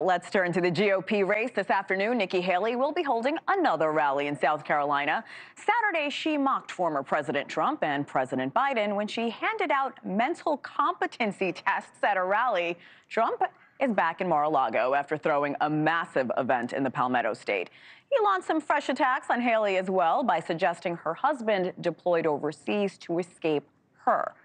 Let's turn to the GOP race. This afternoon, Nikki Haley will be holding another rally in South Carolina. Saturday, she mocked former President Trump and President Biden when she handed out mental competency tests at a rally. Trump is back in Mar-a-Lago after throwing a massive event in the Palmetto state. He launched some fresh attacks on Haley as well by suggesting her husband deployed overseas to escape her.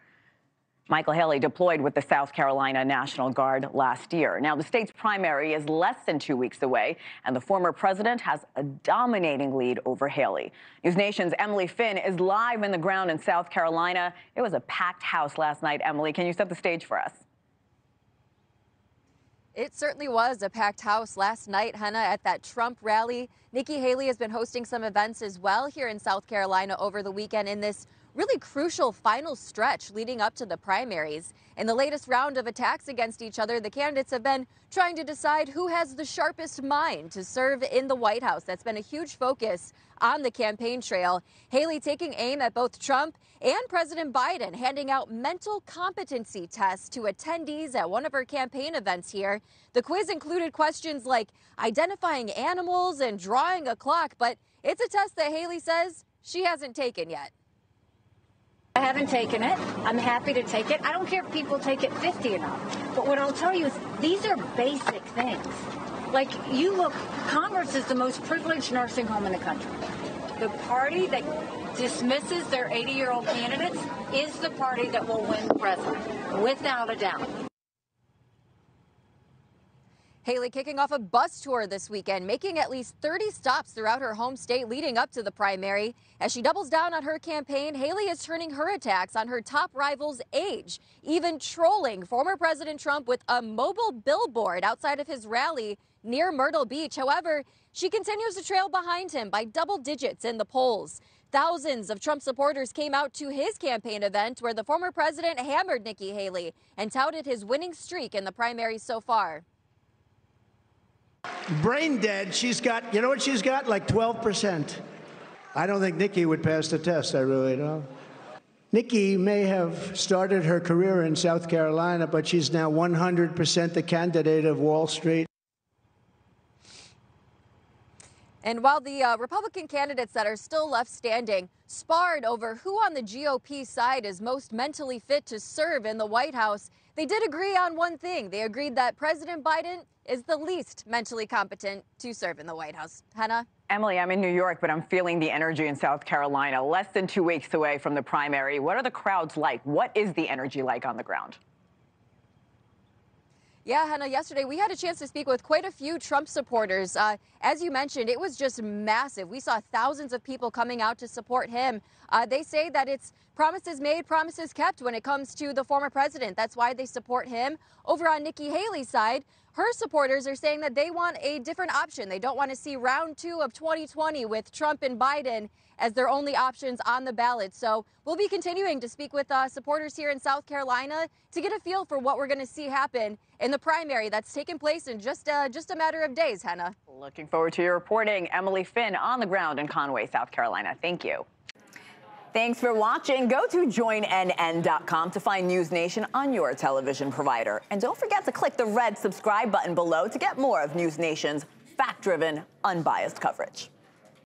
Michael Haley deployed with the South Carolina National Guard last year. Now, the state's primary is less than 2 weeks away, and the former president has a dominating lead over Haley. NewsNation's Emily Finn is live in the ground in South Carolina. It was a packed house last night. Emily, can you set the stage for us? It certainly was a packed house last night, Hena, at that Trump rally. Nikki Haley has been hosting some events as well here in South Carolina over the weekend in this really crucial final stretch leading up to the primaries. In the latest round of attacks against each other, the candidates have been trying to decide who has the sharpest mind to serve in the White House. That's been a huge focus on the campaign trail. Haley taking aim at both Trump and President Biden, handing out mental competency tests to attendees at one of her campaign events here. The quiz included questions like identifying animals and drawing a clock, but it's a test that Haley says she hasn't taken yet. I haven't taken it. I'm happy to take it. I don't care if people take it 50 and up. But what I'll tell you is these are basic things. Like, you look, Congress is the most privileged nursing home in the country. The party that dismisses their 80-year-old candidates is the party that will win the president, without a doubt. Haley kicking off a bus tour this weekend, making at least 30 stops throughout her home state leading up to the primary. As she doubles down on her campaign, Haley is turning her attacks on her top rival's age, even trolling former President Trump with a mobile billboard outside of his rally near Myrtle Beach. However, she continues to trail behind him by double digits in the polls. Thousands of Trump supporters came out to his campaign event where the former president hammered Nikki Haley and touted his winning streak in the primary so far. Brain dead. She's got, you know what she's got? Like 12%. I don't think Nikki would pass the test. I really don't. Nikki may have started her career in South Carolina, but she's now 100% the candidate of Wall Street. And while the Republican candidates that are still left standing sparred over who on the GOP side is most mentally fit to serve in the White House, they did agree on one thing. They agreed that President Biden is the least mentally competent to serve in the White House. Hena? Emily, I'm in New York, but I'm feeling the energy in South Carolina. Less than 2 weeks away from the primary. What are the crowds like? What is the energy like on the ground? Yeah, Hena, yesterday we had a chance to speak with quite a few Trump supporters. As you mentioned, it was just massive. We saw thousands of people coming out to support him. They say that it's promises made, promises kept when it comes to the former president. That's why they support him. Over on Nikki Haley's side, her supporters are saying that they want a different option. They don't want to see round 2 of 2020 with Trump and Biden as their only options on the ballot. So we'll be continuing to speak with supporters here in South Carolina to get a feel for what we're going to see happen in the primary that's taking place in just a matter of days, Hena. Looking forward to your reporting. Emily Finn on the ground in Conway, South Carolina. Thank you. Thanks for watching. Go to joinnn.com to find NewsNation on your television provider. And don't forget to click the red subscribe button below to get more of NewsNation's fact-driven, unbiased coverage.